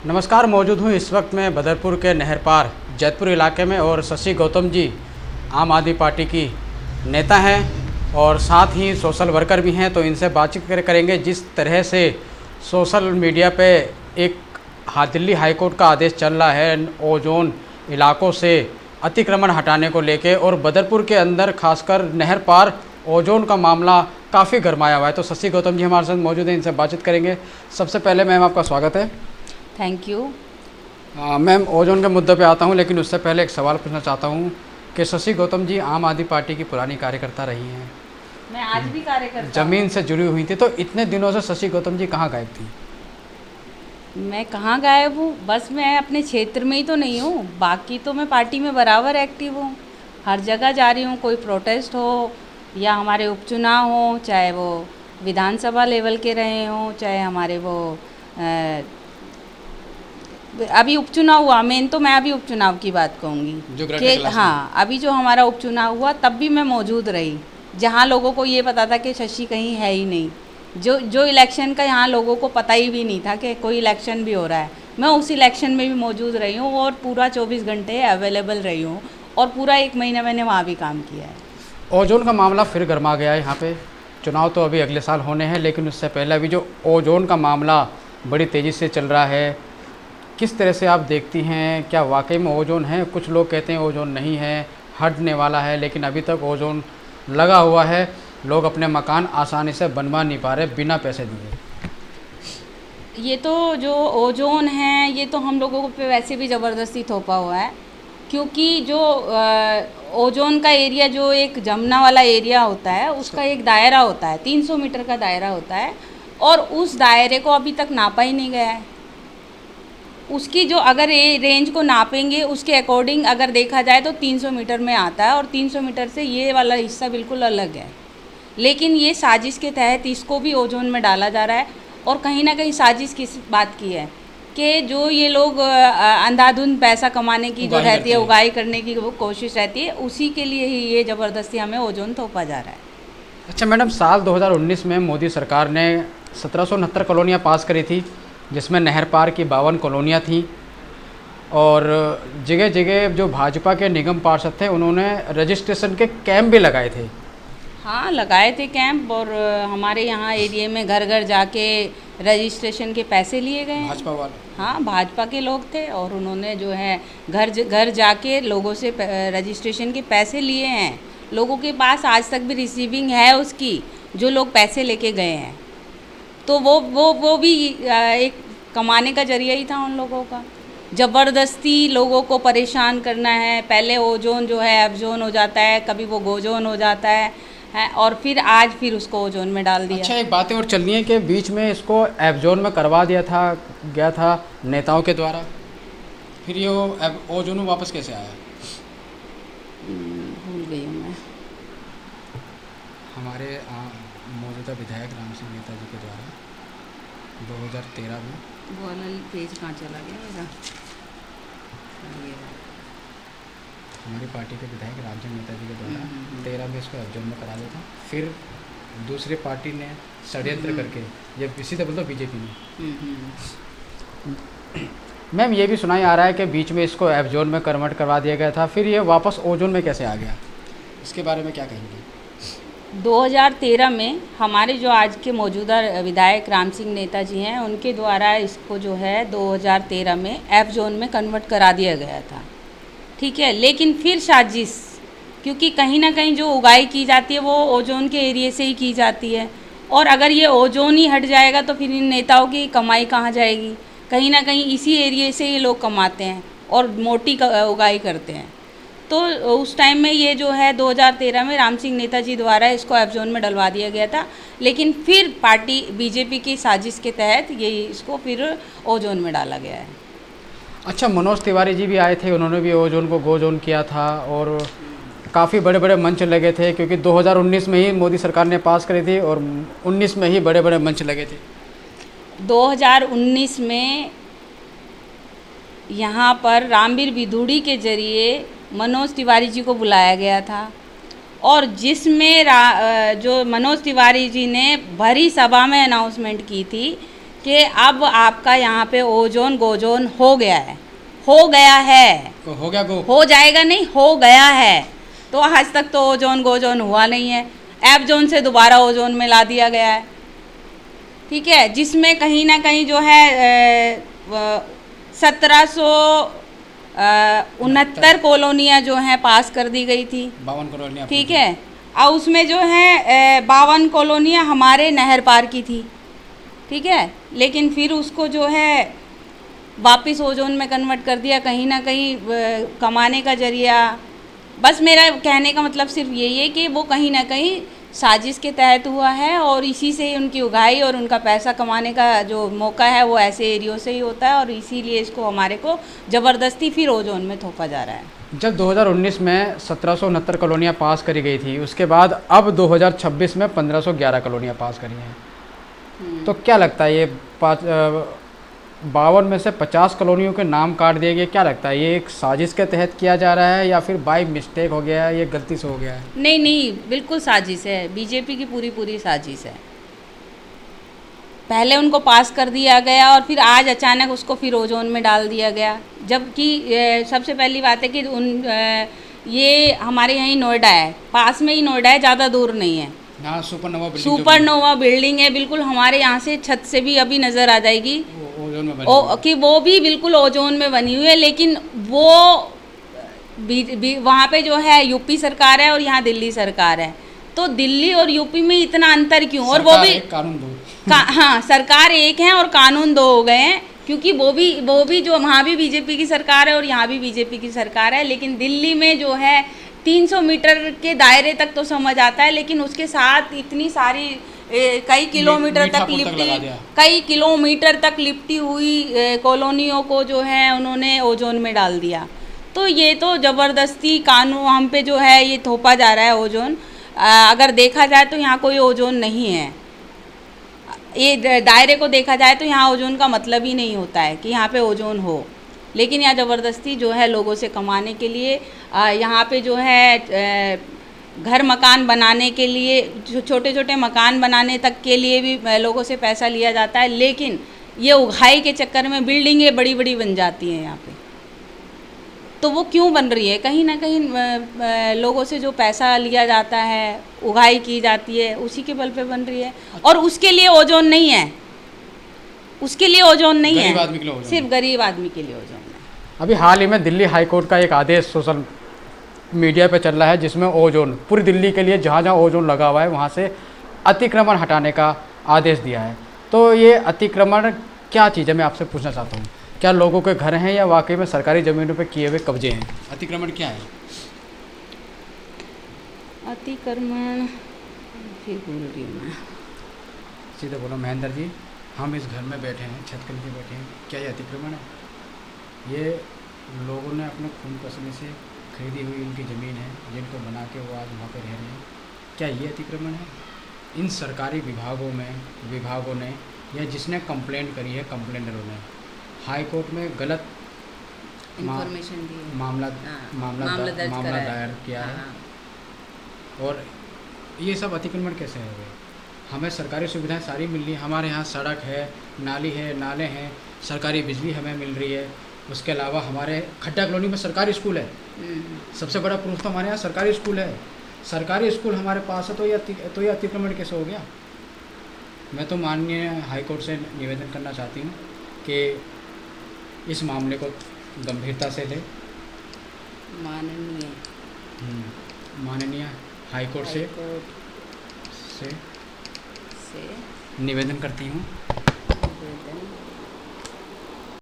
नमस्कार, मौजूद हूँ इस वक्त मैं बदरपुर के नहर पार जैतपुर इलाके में और शशि गौतम जी आम आदमी पार्टी की नेता हैं और साथ ही सोशल वर्कर भी हैं। तो इनसे बातचीत करेंगे जिस तरह से सोशल मीडिया पे एक दिल्ली हाई कोर्ट का आदेश चल रहा है ओजोन इलाकों से अतिक्रमण हटाने को लेके, और बदरपुर के अंदर खासकर नहर पार ओजोन का मामला काफ़ी गरमाया हुआ है। तो शशि गौतम जी हमारे साथ मौजूद हैं, इनसे बातचीत करेंगे। सबसे पहले मैम आपका स्वागत है। Thank you. मैम, ओजोन के मुद्दे पे आता हूँ, लेकिन उससे पहले एक सवाल पूछना चाहता हूँ कि शशि गौतम जी आम आदमी पार्टी की पुरानी कार्यकर्ता रही हैं, मैं आज भी कार्यकर्ता ज़मीन से जुड़ी हुई थी, तो इतने दिनों से शशि गौतम जी कहाँ गायब थी? मैं कहाँ गायब हूँ, बस मैं अपने क्षेत्र में ही तो नहीं हूँ, बाकी तो मैं पार्टी में बराबर एक्टिव हूँ। हर जगह जा रही हूँ, कोई प्रोटेस्ट हो या हमारे उपचुनाव हो, चाहे वो विधानसभा लेवल के रहे हों, चाहे हमारे वो अभी उपचुनाव हुआ। मेन तो मैं अभी उपचुनाव की बात कहूँगी कि हाँ, अभी जो हमारा उपचुनाव हुआ तब भी मैं मौजूद रही, जहाँ लोगों को ये पता था कि शशि कहीं है ही नहीं। जो इलेक्शन का यहाँ लोगों को पता ही भी नहीं था कि कोई इलेक्शन भी हो रहा है, मैं उस इलेक्शन में भी मौजूद रही हूँ और पूरा 24 घंटे अवेलेबल रही हूँ और पूरा 1 महीना मैंने वहाँ भी काम किया है। ओजोन का मामला फिर गर्मा गया है यहाँ पे। चुनाव तो अभी अगले साल होने हैं, लेकिन उससे पहले अभी जो ओजोन का मामला बड़ी तेज़ी से चल रहा है, किस तरह से आप देखती हैं? क्या वाकई में ओजोन है? कुछ लोग कहते हैं ओजोन नहीं है, हटने वाला है, लेकिन अभी तक ओजोन लगा हुआ है। लोग अपने मकान आसानी से बनवा नहीं पा रहे बिना पैसे दिए। ये तो जो ओजोन है, ये तो हम लोगों पे वैसे भी ज़बरदस्ती थोपा हुआ है, क्योंकि जो ओजोन का एरिया जो एक जमुना वाला एरिया होता है, उसका एक दायरा होता है, 300 मीटर का दायरा होता है, और उस दायरे को अभी तक नापा ही नहीं गया है। उसकी जो अगर ये रेंज को नापेंगे उसके अकॉर्डिंग अगर देखा जाए तो 300 मीटर में आता है, और 300 मीटर से ये वाला हिस्सा बिल्कुल अलग है। लेकिन ये साजिश के तहत इसको भी ओजोन में डाला जा रहा है, और कहीं ना कहीं साजिश किस बात की है कि जो ये लोग अंधाधुंध पैसा कमाने की जो रहती है, उगाही करने की वो कोशिश रहती है, उसी के लिए ही ये ज़बरदस्ती हमें ओजोन थोपा जा रहा है। अच्छा मैडम, साल 2019 में मोदी सरकार ने 1769 कॉलोनियाँ पास करी थी, जिसमें नहर पार की 52 कॉलोनियाँ थीं, और जगह जगह जो भाजपा के निगम पार्षद थे उन्होंने रजिस्ट्रेशन के कैंप भी लगाए थे। हाँ, लगाए थे कैंप, और हमारे यहाँ एरिया में घर घर जाके रजिस्ट्रेशन के पैसे लिए गए। भाजपा वाले? हाँ, भाजपा के लोग थे, और उन्होंने जो है घर जाके लोगों से रजिस्ट्रेशन के पैसे लिए हैं। लोगों के पास आज तक भी रिसीविंग है उसकी, जो लोग पैसे लेके गए हैं। तो वो भी एक कमाने का जरिया ही था उन लोगों का। ज़बरदस्ती लोगों को परेशान करना है, पहले ओजोन जो है एबजोन हो जाता है, कभी वो गोजोन हो जाता है, और फिर आज उसको ओजोन में डाल दिया। अच्छा, एक बातें और चल रही है कि बीच में इसको एबजोन में करवा गया था नेताओं के द्वारा, फिर ये ओजोन में वापस कैसे आया? भूल गई हूँ मैं। हमारे मौजूदा विधायक राम सिंह नेताजी के द्वारा 2013 में। वो वाला पेज कहाँ चला गया मेरा? हमारी पार्टी के विधायक राम सिंह नेताजी के द्वारा 13 में इसको एबजोन में करा दिया था। फिर दूसरी पार्टी ने षड्यंत्र करके, ये इसी तरह बोलते बीजेपी ने। मैम, ये भी सुनाई आ रहा है कि बीच में इसको एबजोन में कन्वर्ट करवा दिया गया था, फिर ये वापस ओजोन में कैसे आ गया? इसके बारे में क्या कहेंगे? 2013 में हमारे जो आज के मौजूदा विधायक राम सिंह नेताजी हैं, उनके द्वारा इसको जो है 2013 में एफ जोन में कन्वर्ट करा दिया गया था, ठीक है। लेकिन फिर साजिश, क्योंकि कहीं ना कहीं जो उगाई की जाती है वो ओजोन के एरिया से ही की जाती है, और अगर ये ओजोन ही हट जाएगा तो फिर इन नेताओं की कमाई कहाँ जाएगी? कहीं ना कहीं इसी एरिया से ये लोग कमाते हैं और मोटी उगाई करते हैं। तो उस टाइम में ये जो है 2013 में राम सिंह नेताजी द्वारा इसको एफ जोन में डलवा दिया गया था, लेकिन फिर पार्टी बीजेपी की साजिश के तहत ये इसको फिर ओजोन में डाला गया है। अच्छा, मनोज तिवारी जी भी आए थे, उन्होंने भी ओजोन को गोजोन किया था, और काफ़ी बड़े बड़े मंच लगे थे, क्योंकि 2019 में ही मोदी सरकार ने पास करी थी और 19 में ही बड़े बड़े मंच लगे थे। 2019 में यहाँ पर रामवीर विधूड़ी के जरिए मनोज तिवारी जी को बुलाया गया था, और जिसमें जो मनोज तिवारी जी ने भरी सभा में अनाउंसमेंट की थी कि अब आपका यहाँ पे ओजोन गोजोन हो गया है, हो गया है, हो गया गो, हो जाएगा नहीं, हो गया है। तो आज तक तो ओजोन गोजोन हुआ नहीं है, एफ जोन से दोबारा ओजोन में ला दिया गया है, ठीक है, जिसमें कहीं ना कहीं जो है 1769 कॉलोनियाँ जो हैं पास कर दी गई थी, 52 कॉलोनियाँ, ठीक है। और उसमें जो है 52 कॉलोनियाँ हमारे नहर पार की थी, ठीक है, लेकिन फिर उसको जो है वापस ओजोन में कन्वर्ट कर दिया, कहीं ना कहीं कमाने का जरिया। बस मेरा कहने का मतलब सिर्फ यही है कि वो कहीं ना कहीं साजिश के तहत हुआ है और इसी से ही उनकी उगाही और उनका पैसा कमाने का जो मौका है वो ऐसे एरियो से ही होता है, और इसीलिए इसको हमारे को ज़बरदस्ती फिर ओजोन में थोपा जा रहा है। जब 2019 में 1769 कॉलोनियाँ पास करी गई थी, उसके बाद अब 2026 में 1511 कॉलोनियाँ पास करी हैं, तो क्या लगता है ये 52 में से 50 कॉलोनियों के नाम काट दिए गए, क्या लगता है ये एक साजिश के तहत किया जा रहा है या फिर बाई मिस्टेक हो गया है, ये गलती से हो गया है? नहीं नहीं, बिल्कुल साजिश है, बीजेपी की पूरी साजिश है। पहले उनको पास कर दिया गया और फिर आज अचानक उसको फिर ओजोन में डाल दिया गया, जबकि सबसे पहली बात है कि ये हमारे यहीं नोएडा है, पास में ही नोएडा है, ज़्यादा दूर नहीं है। हाँ, सुपरनोवा बिल्डिंग है, बिल्कुल हमारे यहाँ से छत से भी अभी नज़र आ जाएगी ओजोन में कि वो भी बिल्कुल ओजोन में बनी हुई है। लेकिन वो वहाँ पे जो है यूपी सरकार है और यहाँ दिल्ली सरकार है, तो दिल्ली और यूपी में इतना अंतर क्यों? और वो भी कानून दो हाँ, सरकार एक है और कानून दो हो गए हैं, क्योंकि वो भी जो वहाँ भी बीजेपी की सरकार है और यहाँ भी बीजेपी की सरकार है। लेकिन दिल्ली में जो है 300 मीटर के दायरे तक तो समझ आता है, लेकिन उसके साथ इतनी सारी कई किलोमीटर तक लिपटी हुई कॉलोनियों को जो है उन्होंने ओजोन में डाल दिया। तो ये तो ज़बरदस्ती कानून हम पे जो है ये थोपा जा रहा है ओजोन। अगर देखा जाए तो यहाँ कोई ओजोन नहीं है, ये दायरे को देखा जाए तो यहाँ ओजोन का मतलब ही नहीं होता है कि यहाँ पे ओजोन हो, लेकिन यहाँ ज़बरदस्ती जो है लोगों से कमाने के लिए यहाँ पे जो है घर मकान बनाने के लिए, छोटे छोटे मकान बनाने तक के लिए भी लोगों से पैसा लिया जाता है। लेकिन ये उगाई के चक्कर में बिल्डिंगें बड़ी बड़ी बन जाती हैं यहाँ पे, तो वो क्यों बन रही है? कहीं ना कहीं लोगों से जो पैसा लिया जाता है, उगाई की जाती है, उसी के बल पे बन रही है। और उसके लिए ओजोन नहीं है, उसके लिए ओजोन नहीं है, सिर्फ गरीब आदमी के लिए ओजोन है। अभी हाल ही में दिल्ली हाई कोर्ट का एक आदेश सोशल मीडिया पे चल रहा है, जिसमें ओजोन पूरी दिल्ली के लिए जहाँ जहाँ ओजोन लगा हुआ है वहाँ से अतिक्रमण हटाने का आदेश दिया है। तो ये अतिक्रमण क्या चीज़ है, मैं आपसे पूछना चाहता हूँ, क्या लोगों के घर हैं या वाकई में सरकारी ज़मीनों पे किए हुए कब्जे हैं? अतिक्रमण क्या है? अतिक्रमण फिर भूल रही हूँ मैं, सीधे बोलो महेंद्र जी, हम इस घर में बैठे हैं, छत के नीचे बैठे हैं, क्या ये अतिक्रमण है? ये लोगों ने अपने खून पसीने से खरीदी हुई उनकी ज़मीन है, जिनको बना के वो आज वहाँ पर रह रहे हैं, क्या ये अतिक्रमण है? इन सरकारी विभागों ने या जिसने कंप्लेंट करी है, कंप्लेनरों ने हाई कोर्ट में गलत इंफॉर्मेशन दी, मामला दायर किया है, और ये सब अतिक्रमण कैसे हो गए? हमें सरकारी सुविधाएं सारी मिल रही हैं, हमारे यहाँ सड़क है, नाली है, नाले हैं, सरकारी बिजली हमें मिल रही है, उसके अलावा हमारे खड्डा कॉलोनी में सरकारी स्कूल है, सबसे बड़ा प्रूफ तो हमारे यहाँ सरकारी स्कूल है। सरकारी स्कूल हमारे पास है, तो ये अतिक्रमण कैसे हो गया? मैं तो माननीय हाई कोर्ट से निवेदन करना चाहती हूँ कि इस मामले को गंभीरता से ले, माननीय हाई कोर्ट से निवेदन करती हूँ